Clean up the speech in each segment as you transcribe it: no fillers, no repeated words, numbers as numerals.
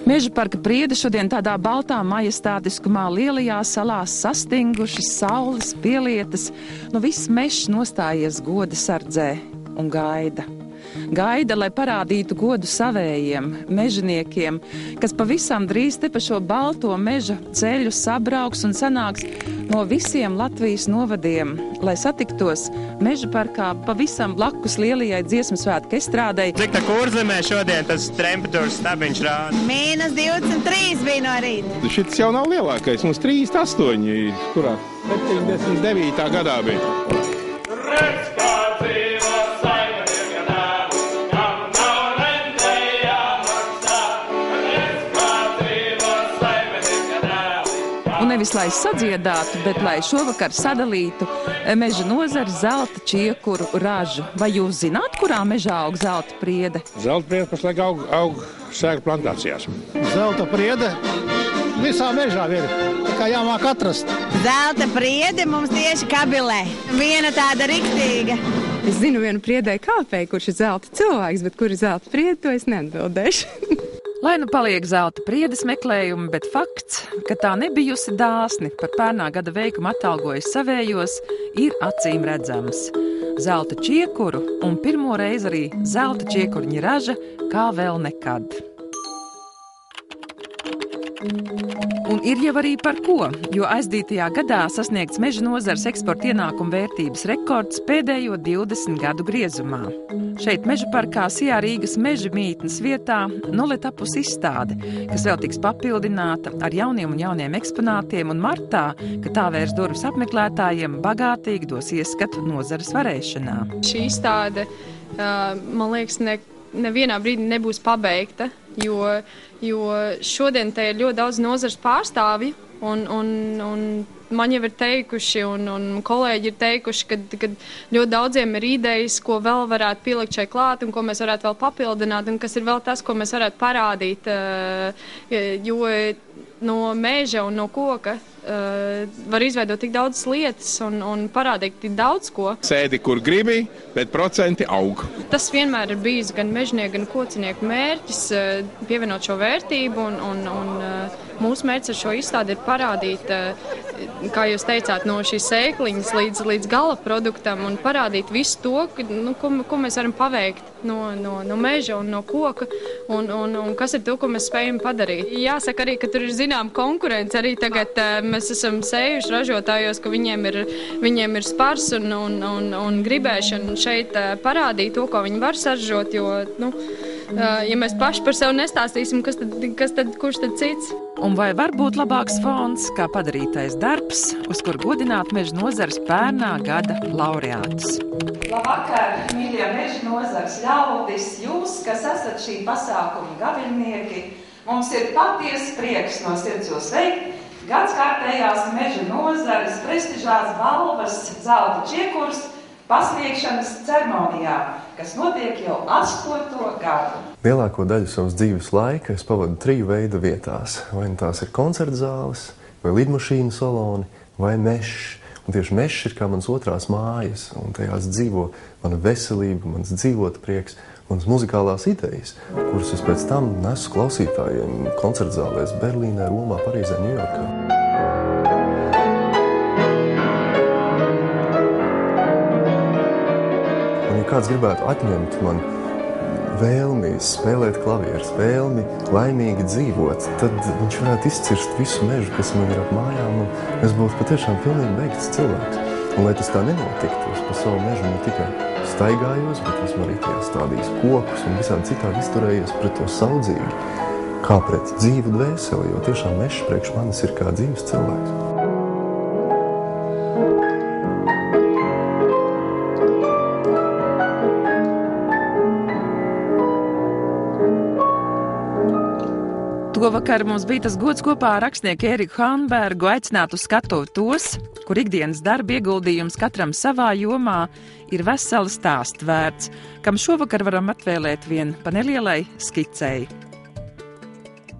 Meža parka priede šodien tādā baltā majestātiskumā lielajā salās sastingušas, saules pielietas, viss mežs nostājies goda sardzē un gaida. Gaida, lai parādītu godu savējiem, mežaniekiem, kas pavisam drīz te pa šo balto meža ceļu sabrauks un sanāks no visiem Latvijas novadiem, lai satiktos meža parkā pavisam blakus lielajai dziesmu svētku estrādei. Cik tā Kurzemē šodien tas temperatūras stabiņš rāda? -23 bija no rīta. Šis jau nav lielākais, mums 38, kurā 79. gadā bija. Un nevis lai sadziedātu, bet lai šovakar sadalītu meža nozari zelta čiekuru ražu. Vai jūs zināt, kurā mežā aug zelta priede? Zelta priede pašlaik aug sēklu plantācijās. Zelta priede visā mežā ir, kā jāmāk atrast. Zelta priede mums tieši kabilē. Viena tāda riktīga. Es zinu vienu priedēju kāpēju, kurš ir zelta cilvēks, bet kur ir zelta priede, to es neatbildēšu. Lai nu paliek zelta priedes meklējumi, bet fakts, ka tā nebijusi dāsni par pērnā gada veikumu atalgojas savējos, ir acīm redzams. Zelta čiekuru un pirmo reizi arī zelta čiekurņa raža kā vēl nekad. Un ir jau arī par ko, jo aizdītajā gadā sasniegts meža nozares eksporta ienākumu vērtības rekords pēdējo 20 gadu griezumā. Šeit meža parkā Sijā Rīgas meža mītnes vietā tapus izstāde, kas vēl tiks papildināta ar jauniem eksponātiem, un martā, kad tā vērs durvis apmeklētājiem, bagātīgi dos ieskatu nozares varēšanā. Šī izstāde, man liekas, nevienā brīdī nebūs pabeigta, jo šodien te ir ļoti daudz nozares pārstāvju, un man jau ir teikuši, un kolēģi ir teikuši, ka ļoti daudziem ir idejas, ko vēl varētu pielikt šai klāt, un ko mēs varētu vēl papildināt, un kas ir vēl tas, ko mēs varētu parādīt, jo no meža un no koka var izveidot tik daudz lietas un parādīt tik daudz ko. Sēdi, kur gribi, bet procenti aug. Tas vienmēr ir bijis gan mežnieku, gan kocinieku mērķis pievienot šo vērtību, un mūsu mērķis ar šo izstādi ir parādīt, kā jūs teicāt, no šīs sēkliņas līdz gala produktam un parādīt visu to, ko mēs varam paveikt no meža un no koka un kas ir to, ko mēs spējam padarīt. Jāsaka arī, ka tur ir zinām konkurence. Arī tagad mēs esam sējuši ražotājos, ka viņiem ir spars un gribēšana šeit parādīt to, ko viņi var saražot, jo, ja mēs paši par sevi nestāstīsim, kurš tad cits? Un vai var būt labāks fons, kā padarītais darbs, uz kur godināt meža nozares pērnā gada laureātus? Labvakar, mīļie meža nozares ļaudis, jūs, kas esat šī pasākuma gaviļnieki, mums ir patiesi prieks no sirds jūs sveikt gadskārtējās meža nozares prestižās balvas zelta čiekurs pasniegšanas ceremonijā, kas notiek jau 8. gadu. Lielāko daļu savas dzīves laika es pavadu 3 veidu vietās. Vai tās ir koncerta zāles, vai lidmašīnu saloni, vai mežs. Un tieši mežs ir kā mans otrās mājas, un tajās dzīvo mana veselība, mans dzīvot prieks, manas muzikālās idejas, kuras es pēc tam nesu klausītājiem koncerta zālēs Berlīnē, Romā, Parīzē, Ņujorkā. Un ja kāds gribētu atņemt man vēlmi spēlēt klavierus, vēlmi laimīgi dzīvot, tad viņš varētu izcirst visu mežu, kas man ir ap mājām, un es būtu patiešām pilnīgi beigts cilvēks. Un lai tas tā nenotiktu, es pa savu mežu ne tikai staigājos, bet esmu arī tajā stādījis kokus un visādi citādi izturējies pret to saudzīgi, kā pret dzīvu dvēseli, jo tiešām mežs priekš manis ir kā dzīves cilvēks. Vakar mums bija tas gods kopā ar rakstnieku Ēriku Hanbergu aicināt uz skatuvi tos, kur ikdienas darba ieguldījums katram savā jomā ir vesela stāsta vērts, kam šovakar varam atvēlēt vien pa nelielai skicei.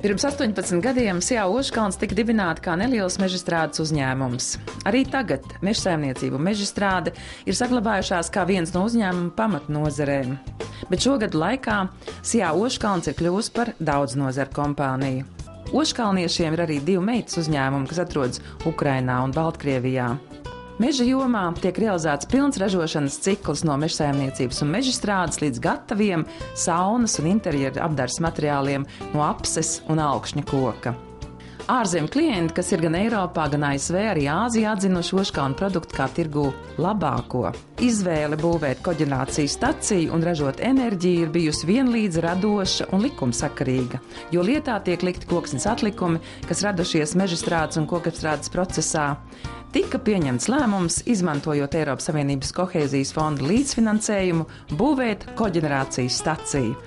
Pirms 18 gadiem Sijā Ožkalns tika dibināta kā neliels mežstrādes uzņēmums. Arī tagad mežsaimniecība un mežstrāde ir saglabājušās kā viens no uzņēmuma pamatnozarēm. Bet šogad laikā Sijā Ožkalns ir kļuvusi par daudznazaru kompāniju. Ožkalniešiem ir arī 2 meitas uzņēmumi, kas atrodas Ukrainā un Baltkrievijā. Meža jomā tiek realizēts pilns ražošanas cikls no mežsaimniecības un mežstrādes līdz gataviem saunas un interjera apdars materiāliem no apses un augšņa koka. Ārzemju klienti, kas ir gan Eiropā, gan ASV, arī Āzijā atzinuši Ožkalna produktu kā tirgū labāko. Izvēle būvēt koģenerācijas staciju un ražot enerģiju ir bijusi vienlīdz radoša un likumsakarīga, jo lietā tiek likti koksnes atlikumi, kas radušies mežstrādes un kokapstrādes procesā. Tika pieņemts lēmums, izmantojot Eiropas Savienības kohēzijas fonda līdzfinansējumu, būvēt koģenerācijas staciju.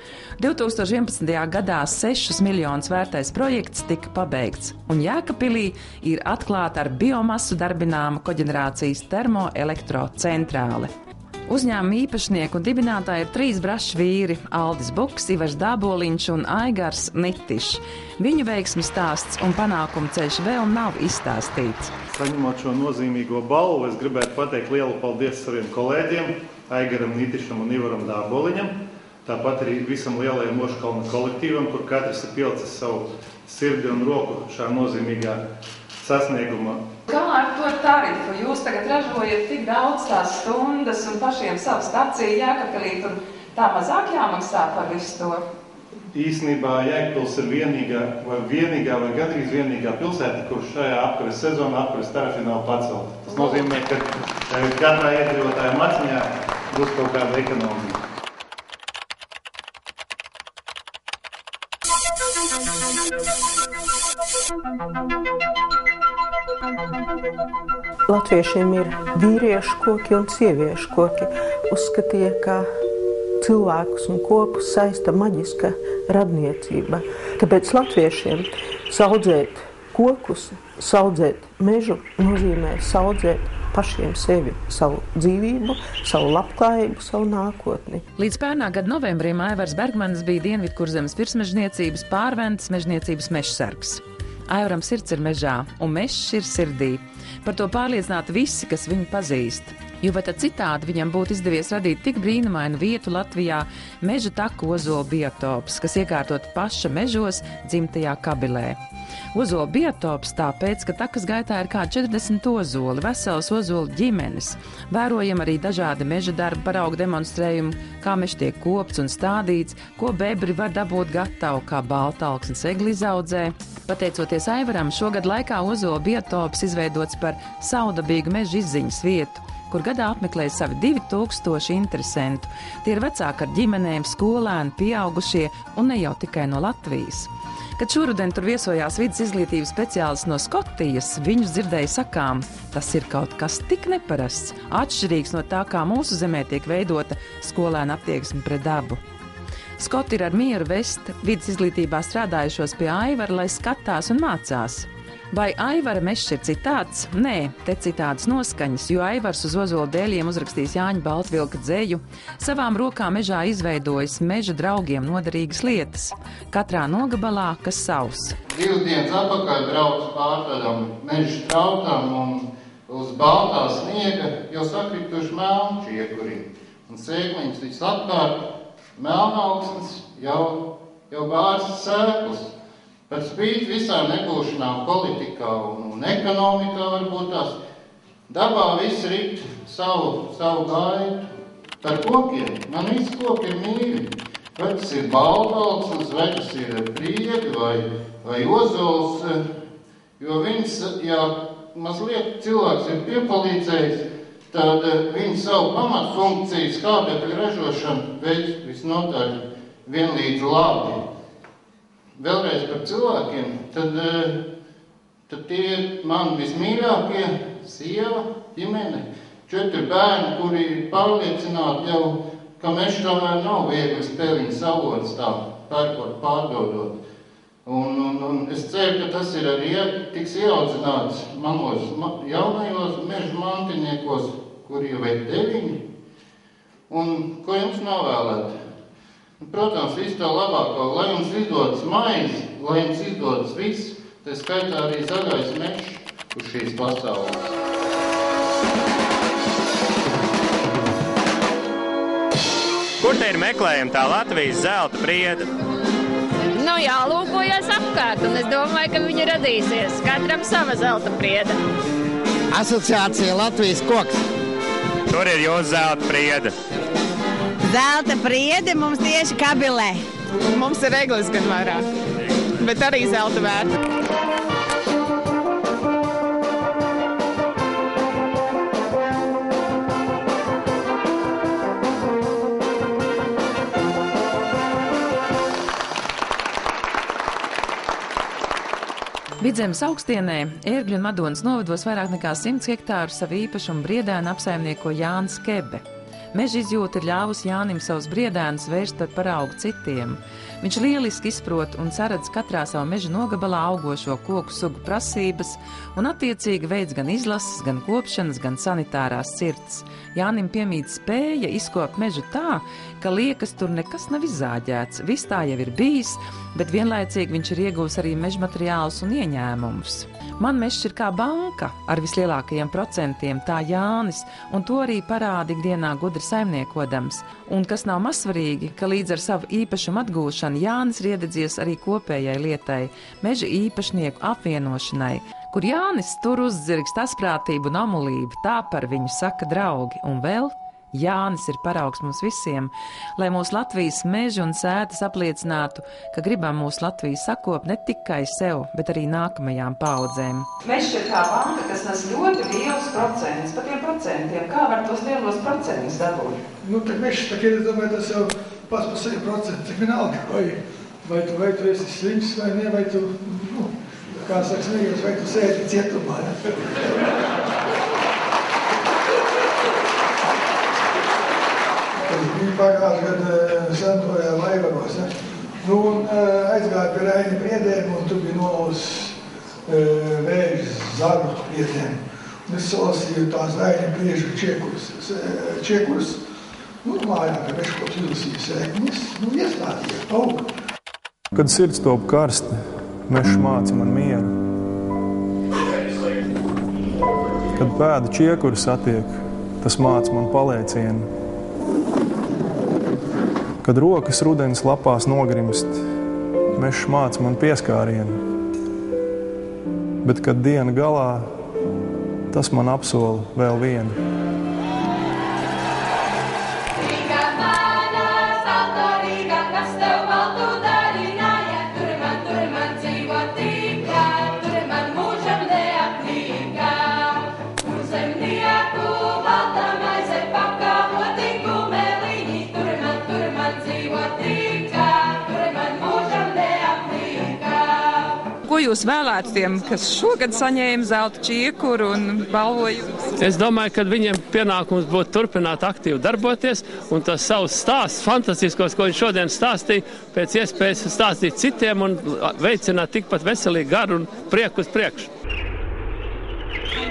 2011. gadā 6 miljonus vērtais projekts tika pabeigts, un Jēkabpilī ir atklāta ar biomasu darbināma koģenerācijas termoelektrocentrāle. Uzņēmuma īpašnieki un dibinātāji ir 3 brašs vīri – Aldis Buks, Ivars Dāboliņš un Aigars Nitišs. Viņu veiksmes stāsts un panākumu ceļš vēl nav izstāstīts. Saņemot šo nozīmīgo balvu, es gribētu pateikt lielu paldies saviem kolēģiem, Aigaram Nitišam un Ivaram Dāboliņam, tāpat arī visam lielajam Ožkalna kolektīvam, kur katrs ir pielicis savu sirdi un roku šā nozīmīgā sasnieguma. Kā ar to tarifu? Jūs tagad ražojat tik daudz tās stundas un pašiem savu staciju Jēkabpilī, tur tā mazāk jāmaksā par visu to? Īsnībā Jēkabpils ir vienīgā vai gandrīz vienīgā pilsēta, kur šajā apkures sezonā apkures tarifi nav pacelti. Tas nozīmē, ka katrā iedzīvotāja maciņā būs kaut kāda ekonomija. Latviešiem ir vīriešu koki un sieviešu koki. Uzskatīja, ka cilvēkus un kokus saista maģiska radniecība. Tāpēc latviešiem saudzēt kokus, saudzēt mežu nozīmē saudzēt pašiem sevi, savu dzīvību, savu labklājību, savu nākotni. Līdz pērnā gada novembrim Aivars Bergmanis bija Dienvidkurzemes virsmežniecības pārventas mežniecības mežsargs. Aivaram sirds ir mežā, un mežs ir sirdī. Par to pārliecināti visi, kas viņu pazīst. Jo vai tad citādi viņam būtu izdevies radīt tik brīnumainu vietu Latvijā meža taku ozolu biotops, kas iekārtot paša mežos dzimtajā Kabilē. Ozolu biotops tāpēc, ka takas gaitā ir kā 40 ozoli, vesels ozolu ģimenes. Vērojam arī dažādi meža darba paraugu demonstrējumi, kā mežs tiek kopts un stādīts, ko bebri var dabūt gatavu, kā baltalksnes egli izaudzē. Pateicoties Aivaram, šogad laikā ozolu biotops izveidots par saudabīgu meža izziņas vietu, kur gadā apmeklē savi 2000 interesentu. Tie ir vecāki ar ģimenēm, skolēni, pieaugušie un ne jau tikai no Latvijas. Kad šoruden tur viesojās vidas izglītības speciālisti no Skotijas, viņus dzirdēja sakām, tas ir kaut kas tik neparasts, atšķirīgs no tā, kā mūsu zemē tiek veidota skolēna attieksme pret dabu. Skoti ir ar mieru vest vidas izglītībā strādājušos pie Aivara, lai skatās un mācās. Vai Aivara mežs ir citāds? Nē, te citādas noskaņas, jo Aivars uz ozolu dēļiem uzrakstījis Jāņa Baltvilka dzeju, savām rokām mežā izveidojis meža draugiem noderīgas lietas. Katrā nogabalā, kas savs. 2 dienas atpakaļ braucu pār tādām meža strautām un uz baltā sniega jau sakrituši melnu čiekuri. Un sēkliņas viss apkārt, melnaugsnes jau bārstas sēklas. Par spīti visām nebūšanām politikā un ekonomikā varbūt tās dabā viss rit savu gaitu. Par kokiem man visi koki ir mīļi. Vai tas ir baltalksnes, vai tas ir priedi vai ozols, jo viņas, ja mazliet cilvēks ir piepalīdzējis, tad viņi savu pamatfunkciju skābekļa ražošanu veids visnotaļ vienlīdz labi. Vēlreiz par cilvēkiem, tad tie ir man vismīļākie sieva, ģimene, 4 bērni, kuri ir pārliecināti jau, ka mežs tomēr nav viegli peļņas avots tā, pērkot, pārdodot. Un es ceru, ka tas ir arī tiks ieaudzināts manos jaunajos meža mantiniekos, kuri jau ir 9. Un ko jums novēlēt? Un, protams, visu to labāko, lai jums izdodas maizi, lai jums izdodas viss, tā skaitā arī zaļais mežs uz šīs pasaules. Kur te ir meklējama tā Latvijas zelta priede? Nu, jālūkojas apkārt, un es domāju, ka viņa radīsies. Katram sava zelta priede. Asociācija Latvijas koks. Tur ir jūsu zelta priede. Zelta priede mums tieši Kabilē. Mums ir eglis gan vairāk, bet arī zelta vērta. Vidzemes augstienē, Ērgļu un Madonas novados vairāk nekā 100 hektāru savu īpašumu briedēnu apsaimnieko Jānis Kebe. Meža izjūta ir ļāvusi Jānim savus briedēnus vērst par paraugu citiem. Viņš lieliski izprot un saredz katrā savu meža nogabalā augošo koku sugu prasības un attiecīgi veids gan izlases, gan kopšanas, gan sanitārās cirtas. Jānim piemīt spēja izkopt mežu tā, ka liekas tur nekas nav izzāģēts. Viss tā jau ir bijis, bet vienlaicīgi viņš ir iegūs arī meža materiālus un ieņēmumus. Man mežs ir kā banka ar vislielākajiem procentiem, tā Jānis, un to arī parāda ikdienā gudri saimniekodams. Un kas nav mazsvarīgi, ka līdz ar savu īpašumu atgūšanu Jānis ir iededzies arī kopējai lietai, meža īpašnieku apvienošanai, kur Jānis tur uzzirgs tasprātību un amulību, tā par viņu saka draugi, un vēl Jānis ir paraugs mums visiem, lai mūsu Latvijas meži un sētas apliecinātu, ka gribam mūsu Latviju sakopt ne tikai sev, bet arī nākamajām paudzēm. Mežs ir kā banka, kas nes ļoti lielus procentus, par tiem procentiem. Kā var tos lielos procentus dabūt? Nu, tad mežs, tā ir, domāju, tas jau pats par sevi procents, cik vienalga, vai tu esi slims vai ne, vai tu, kā saka smējos, vai tu sēdi cietumā. Es biju pagājuši gadu Santojā Laivaros, ja? Nu, un aizgāju pie Raini priedēm, un tur bija nolauz vēža zaru priedēm. Un es salasīju tās Raini priežu čiekurus, nu, mājā, ka veškots izlasīju sēknis, nu, iestādīju, augu. Kad sirds top karsti, mežs māca man mieru. Kad pēda čiekuri satiek, tas māca man paliecienu. Kad rokas rudens lapās nogrimst, mežs māca man pieskārienu. Bet, kad diena galā, tas man apsola vēl vienu. Ko jūs vēlētu tiem, kas šogad saņēma zelta čiekuru un balvojumus? Es domāju, ka viņiem pienākums būtu turpināt aktīvi darboties un tas savus stāstus, fantastiskos, ko viņš šodien stāstīja, pēc iespējas stāstīt citiem un veicināt tikpat veselīgu garu un prieku uz priekšu.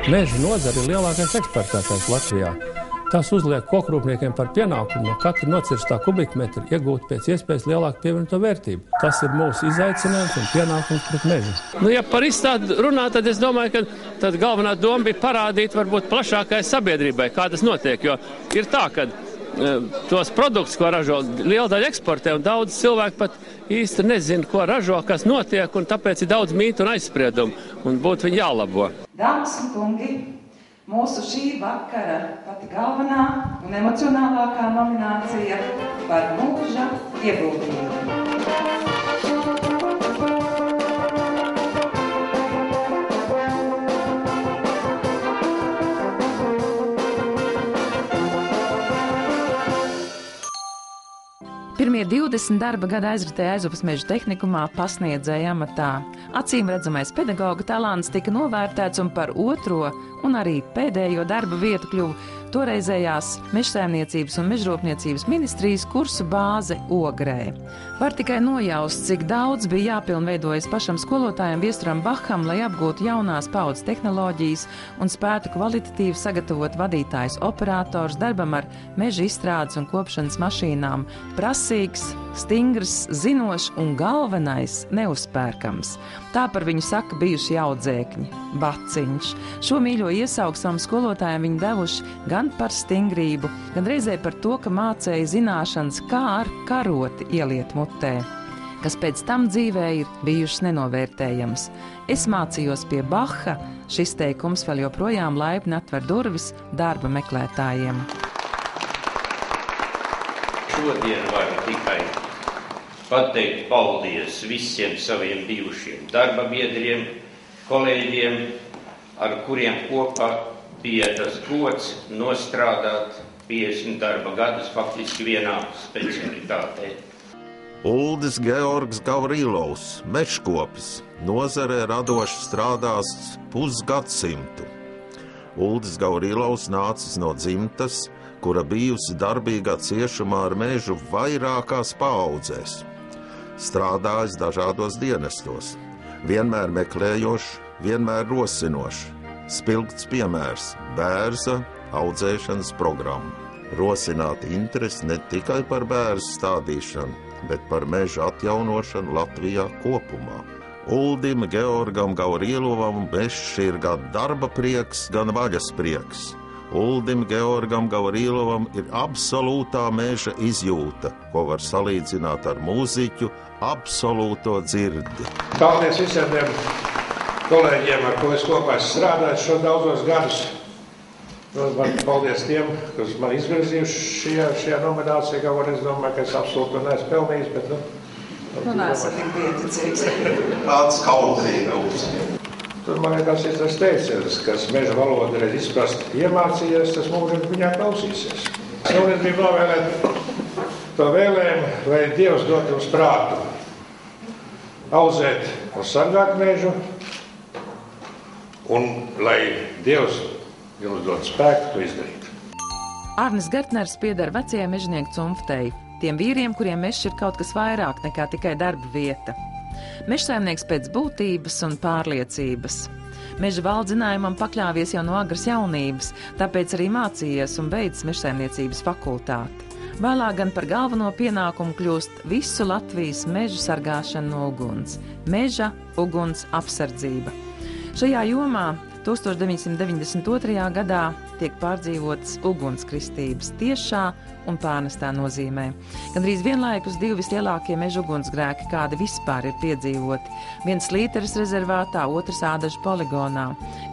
Meža nozara ir lielākais eksportētājs Latvijā. Tas uzliek kokrūpniekiem par pienākumu no katra nocirstā kubikmetra iegūt pēc iespējas lielāku pievienoto vērtību. Tas ir mūsu izaicinājums un pienākums pret mežu. Nu, ja par izstādi runā, tad es domāju, ka tad galvenā doma bija parādīt varbūt plašākai sabiedrībai, kā tas notiek, jo ir tā, ka tos produktus, ko ražo, liela daļa eksportē, un daudz cilvēku pat īsti nezina, ko ražo, kas notiek, un tāpēc ir daudz mītu un aizspriedumu, un būtu viņi jālabo. Dāmas un kungi, mūsu šī vakara pati galvenā un emocionālākā nominācija par mūža ieguldījumu. Pirmie 20 darba gada aizritēja Aizupas meža tehnikumā pasniedzēja amatā. Acīm redzamais pedagoga talants tika novērtēts un par otro un arī pēdējo darba vietu kļuva toreizējās Mežsaimniecības un Mežrūpniecības ministrijas kursu bāze Ogrē. Var tikai nojaust, cik daudz bija jāpilnveidojas pašam skolotājam Viesturam Baham, lai apgūtu jaunās paudzes tehnoloģijas un spētu kvalitatīvi sagatavot vadītājs operators darbam ar meža izstrādes un kopšanas mašīnām. Prasīgs, drosmīgs, stingrs, zinošs un galvenais neuzpērkams. Tā par viņu saka bijuši audzēkņi, Baciņš. Šo mīļo iesauksmu skolotājiem viņi devuši gan par stingrību, gan reizē par to, ka mācēja zināšanas, kā ar karoti ieliet mutē, kas pēc tam dzīvē ir bijušas nenovērtējams. Es mācījos pie Baha, šis teikums vēl joprojām laipni atver durvis darba meklētājiem. Šodien varu tikai pateikt paldies visiem saviem bijušiem darba biedriem, kolēģiem, ar kuriem kopā bija tas gods nostrādāt 50 darba gadus faktiski vienā specialitātē. Uldis Georgs Gavrīlovs, mežkopis, nozarē radoši strādās pusgadsimtu. Uldis Gavrīlovs nācis no dzimtas, kura bijusi darbīgā ciešumā ar mežu vairākās paaudzēs. Strādājis dažādos dienestos, vienmēr meklējošs, vienmēr rosinošs. Spilgts piemērs – bērza audzēšanas programma. Rosināt interesi ne tikai par bērzu stādīšanu, bet par meža atjaunošanu Latvijā kopumā. Uldim Georgam Gavrīlovam mežs ir gan darba prieks, gan vaļas prieks. Uldim Georgam Gavrīlovam ir absolūtā meža izjūta, ko var salīdzināt ar mūziķu absolūto dzirdi. Paldies visiem tiem kolēģiem, ar ko es kopā strādāju šo daudzos gadus. Paldies tiem, kas man izvirzījuši šajā nominācijā, kaut arī es domāju, ka es absolūti neesmu pelnījis, bet neesmu tik pieticīgs. Tāds kautrīgums. Tur man liekas, ir tas teiciens, kas meža valodu reiz izprast iemācījies, tas mūžiem viņā klausīsies. Es gribu novēlēt to vēlējumu, lai Dievs dot jums prātu audzēt un sargāt mežu, un lai Dievs jums dod spēku to izdarīt. Arnis Gertners pieder vecajai mežnieku cumftei, tiem vīriem, kuriem mežs ir kaut kas vairāk nekā tikai darba vieta. Mežsaimnieks pēc būtības un pārliecības. Meža valdzinājumam pakļāvies jau no agras jaunības, tāpēc arī mācījies un beidz mežsaimniecības fakultāti. Vēlāk gan par galveno pienākumu kļūst visu Latvijas mežu sargāšana no uguns. Meža uguns apsardzība. Šajā jomā 1992. gadā tiek pārdzīvotas ugunskristības tiešā un pārnestā nozīmē. Gandrīz vienlaikus divi vislielākie meža ugunsgrēki, kādi vispār ir piedzīvoti. Viens Līteres rezervātā, otrs Ādažu poligonā.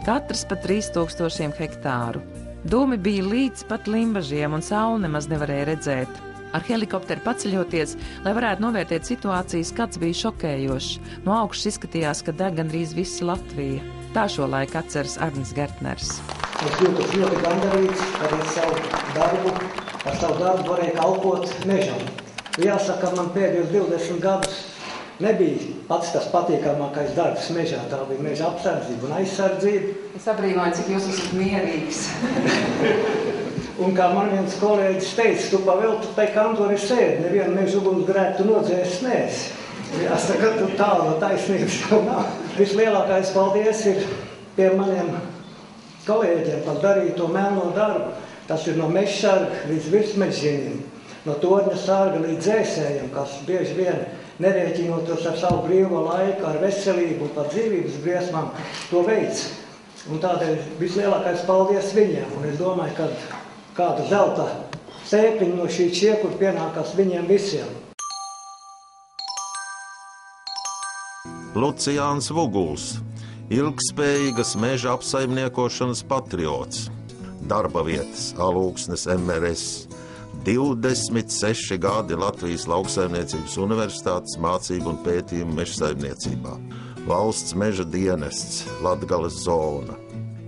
Katrs pa 3000 hektāru. Dūmi bija līdz pat limbažiem un sauli nemaz nevarēja redzēt. Ar helikopteru paceļoties, lai varētu novērtēt situācijas, skats bija šokējošs. No augšas izskatījās, ka deg gandrīz visa Latvija. Tā šo laiku atceras Arnis Gertners. Es jūtos ļoti gandarīts, ka ar savu darbu varēju kalpot mežam. Jāsaka, man pēdējos 20 gadus nebija pats tas patīkamākais darbs mežā. Tā bija meža apsardzība un aizsardzība. Es abrīnoju, cik jūs esat mierīgs. Un kā man viens kolēģis teica, tu paveltu tai kantori sēdi, nevienu meža ugunsgrēku tu nodzēsi nēsi. Jāsaka, tu tālu no taisnības jau nav. Vislielākais paldies ir pie maniem kolēģiem par darīto melno darbu. Tas ir no mežsarga līdz virsmežģinim, no torņa sarga līdz dzēsējiem, kas bieži vien nerēķinotos ar savu brīvo laiku, ar veselību un par dzīvības briesmām to veids. Un tādēļ vislielākais paldies viņiem. Un es domāju, ka kāda zelta sēkliņa no šī čiekura pienākās viņiem visiem. Luciāns Vuguls, ilgspējīgas meža apsaimniekošanas patriots, darba vietas Alūksnes MRS, 26 gadi Latvijas Lauksaimniecības universitātes mācību un pētījumu mežsaimniecībā, valsts meža dienests, Latgales zona.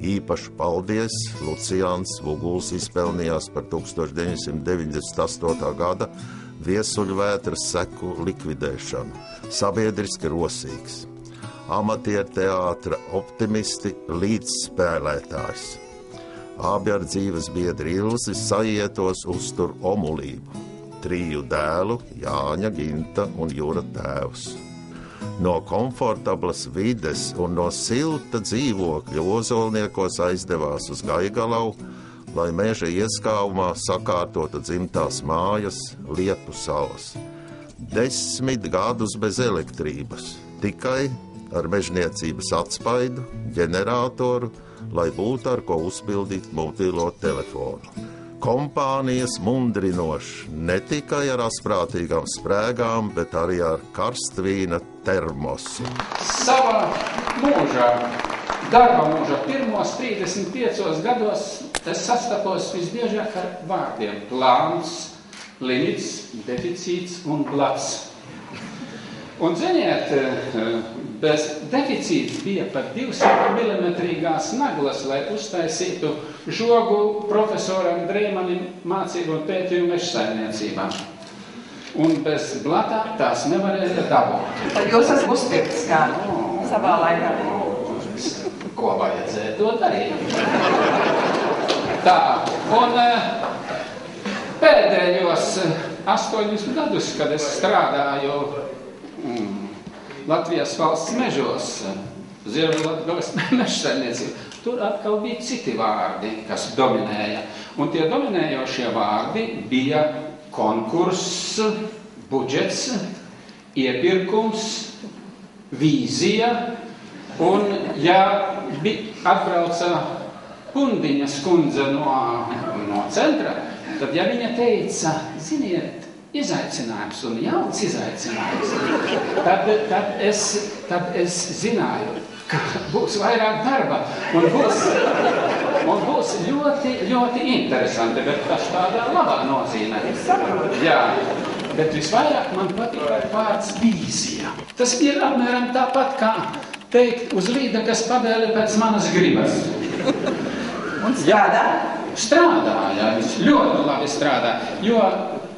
Īpašu paldies Luciāns Vuguls izpelnījās par 1998. gada viesuļvētras seku likvidēšanu. Sabiedriski rosīgs, amatierteātra optimisti līdzspēlētājs. Abi ar dzīves biedri Ilzi sajietos uztur omulību. 3 dēlu Jāņa, Ginta un Jura tēvs. No komfortablas vides un no silta dzīvokļa Ozolniekos aizdevās uz Gaigalau, lai meža ieskāvumā sakārtotu dzimtās mājas Liepu salas. 10 gadus bez elektrības, tikai ar mežniecības atspaidu, ģeneratoru, lai būtu ar ko uzpildīt mobilo telefonu. Kompānijas mundrinoši ne tikai ar asprātīgām sprēgām, bet arī ar karstvīna termosu. Savā mūžā, darba mūžā, pirmos 35 gados es sastapos visbiežāk ar vārdiem plāns, limits, deficīts un blats. Un ziniet, bez deficīts bija pat 200 milimetrīgās naglas, lai uztaisītu žogu profesoram Dreimanim mācību un pētījumu mežsaimniecībā. Un bez blata tās nevarēja dabūt. Tad jūs esat uzpirkts kā savā laikā. Ko vajadzēja to darīt? Tā, un pēdējos 8 gadus, kad es strādāju Latvijas valsts mežos, Ziemeļlatgales mežsaimniecība, tur atkal bija citi vārdi, kas dominēja. Un tie dominējošie vārdi bija konkurss, budžets, iepirkums, vīzija, un ja atbrauca Pundiņas kundze no centra, tad ja viņa teica, ziniet, izaicinājums un jauns izaicinājums, tad es zināju, ka būs vairāk darba un būs ļoti, ļoti interesanti, bet tas tādā labā nozīmē. Jā, bet visvairāk man patika vārds vīzija. Tas ir apmēram tāpat kā teikt uz līdakas padēli pēc manas gribas. Un strādā? Strādāja, ļoti labi strādā, jo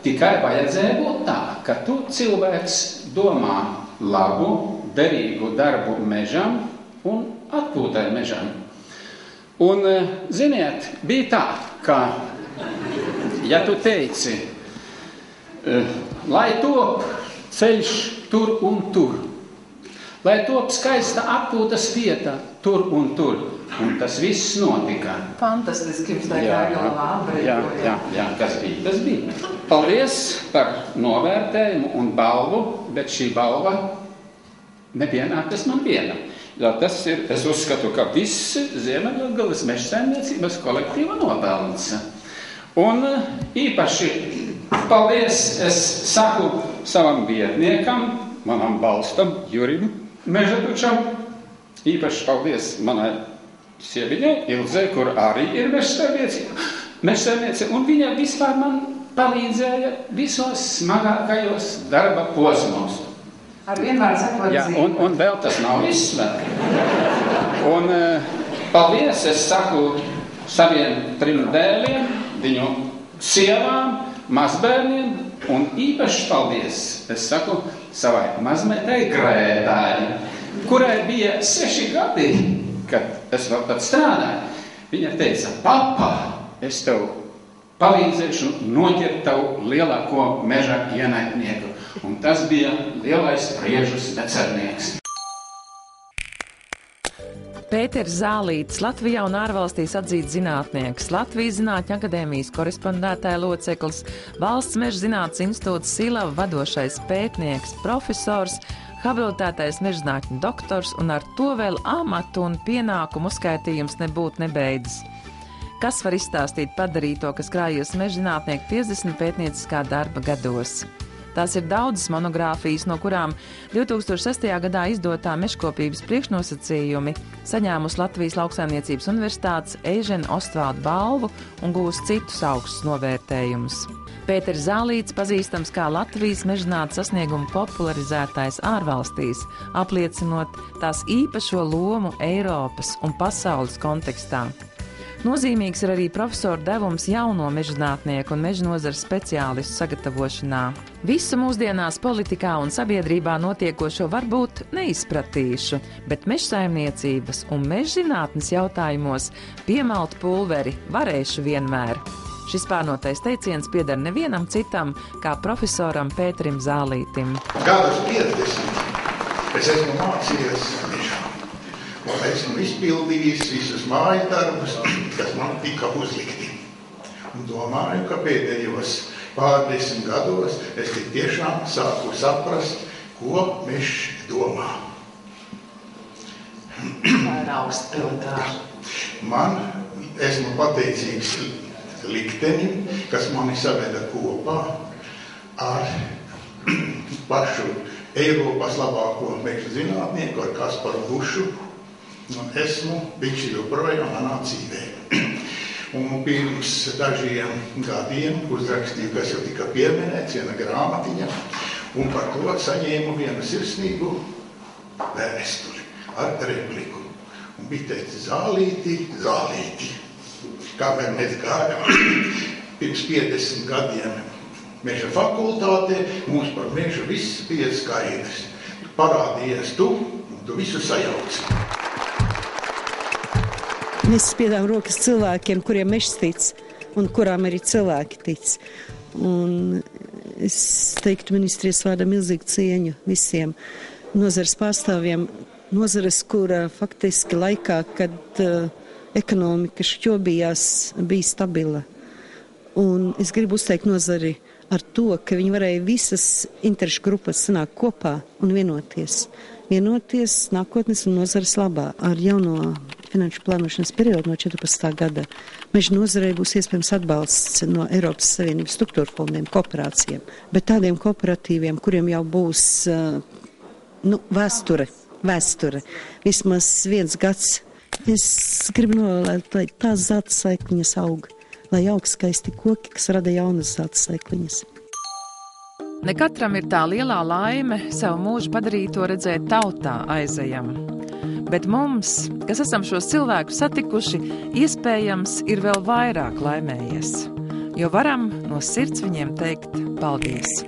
tikai vajadzēja būt tā, ka tu cilvēks domā labu, derīgu darbu mežam un atpūtai mežam. Un, ziniet, bija tā, ka, ja tu teici, lai top ceļš tur un tur, lai top skaista atpūtas vieta tur un tur, un tas viss notika. Fantastiski, jums tā kā jau labi. Jā, kas bija? Tas bija. Paldies par novērtējumu un balvu, bet šī balva nepienākas man viena. Tas ir, es uzskatu, ka viss Ziemeļlatgales mežsaimniecības kolektīva nopelns. Un īpaši paldies es saku savam vietniekam, manam balstam, Jurim Mežatučam. Īpaši paldies manai sieviņai, Ilzei, kur arī ir mežsaimniece, un viņa vispār man palīdzēja visos smagākajos darba posmos. Ar vienmēr sakot zīmē. Un vēl tas nav viss vēl. Un paldies, es saku saviem 3 dēliem, viņu sievām, mazbērniem, un īpaši paldies, es saku savai mazmetai Grētai, kurai bija 6 gadi, kad es vēl pat strādāju. Viņa teica, papa, es tev palīdzēšu noķert tavu lielāko meža ienaidnieku. Un tas bija lielais priežus becernieks. Pēters Zālītis, Latvijā un ārvalstīs atzīts zinātnieks, Latvijas Zinātņu akadēmijas korespondētāja loceklis, Valsts meža zinātnes institūts Silava vadošais pētnieks, profesors, habilitētais mežzinātņu doktors, un ar to vēl amatu un pienākumu uzskaitījums nebūtu nebeidzis. Kas var izstāstīt padarīto, kas krājies mežzinātnieku 50 pētnieciskā darba gados? Tās ir daudzas monogrāfijas, no kurām 2006. gadā izdotā mežkopības priekšnosacījumi saņēmusi Latvijas Lauksaimniecības Universitātes Eižena Ostvalda balvu un gūs citus augstus novērtējumus. Pēters Zālītis pazīstams kā Latvijas mežzinātnes sasniegumu popularizētājs ārvalstīs, apliecinot tās īpašo lomu Eiropas un pasaules kontekstā. Nozīmīgs ir arī profesoru devums jauno mežzinātnieku un meža nozares speciālistu sagatavošanā. Visu mūsdienās politikā un sabiedrībā notiekošo varbūt neizpratīšu, bet mežsaimniecības un mežzinātnes jautājumos piemelt pulveri varēšu vienmēr. Šis pārnotais teiciens pieder nevienam citam, kā profesoram Pēterim Zālītim. Gadus 50 es esmu mācījies mežā. Un esmu izpildījis visus mājas darbus, kas man tika uzlikti. Un domāju, ka pēdējos pār 10 gados es tik tiešām sāku saprast, ko mežs domā. Tā ir augsta pilotāža. Man esmu pateicīgs liktenim, kas mani saveda kopā ar pašu Eiropas labāko meža zinātnieku, ar Kasparu Bušu. Esmu viņš joprojām manā dzīvē. Un pirms dažiem gadiem uzrakstīju, kas jau tika pieminēts, viena grāmatiņa, un par to saņēmu vienu sirsnīgu vēsturi ar repliku. Un bija teicis, zālīti. Kāpēc mēs gājām pirms 50 gadiem meža fakultātē, mums par mežu viss bija skaidrs. Parādījies tu, un tu visu sajauci. Mēs spiedām rokas cilvēkiem, kuriem mežs tic, un kurām arī cilvēki tic. Un es teiktu ministrijas vārdā milzīgu cieņu visiem nozares pārstāvjiem. Nozares, kura faktiski laikā, kad ekonomika šķobījās, bija stabila. Un es gribu uzteikt nozari ar to, ka viņi varēja visas interešu grupas sanākt kopā un vienoties. Vienoties nākotnes un nozares labā ar jauno finanšu plānošanas periodu no 14. gada. Meža nozarei būs iespējams atbalsts no Eiropas Savienības struktūra fondiem, kooperācijām, bet tādiem kooperatīviem, kuriem jau būs vēsture, vismaz 1 gads. Es gribu novēlēt, lai tās zelta saikliņas aug, lai aug skaisti koki, kas rada jaunas zelta saikliņas. Ne katram ir tā lielā laime savu mūžu padarīto redzēt tautā aizejam. Bet mums, kas esam šos cilvēkus satikuši, iespējams ir vēl vairāk laimējies, jo varam no sirds viņiem teikt paldies.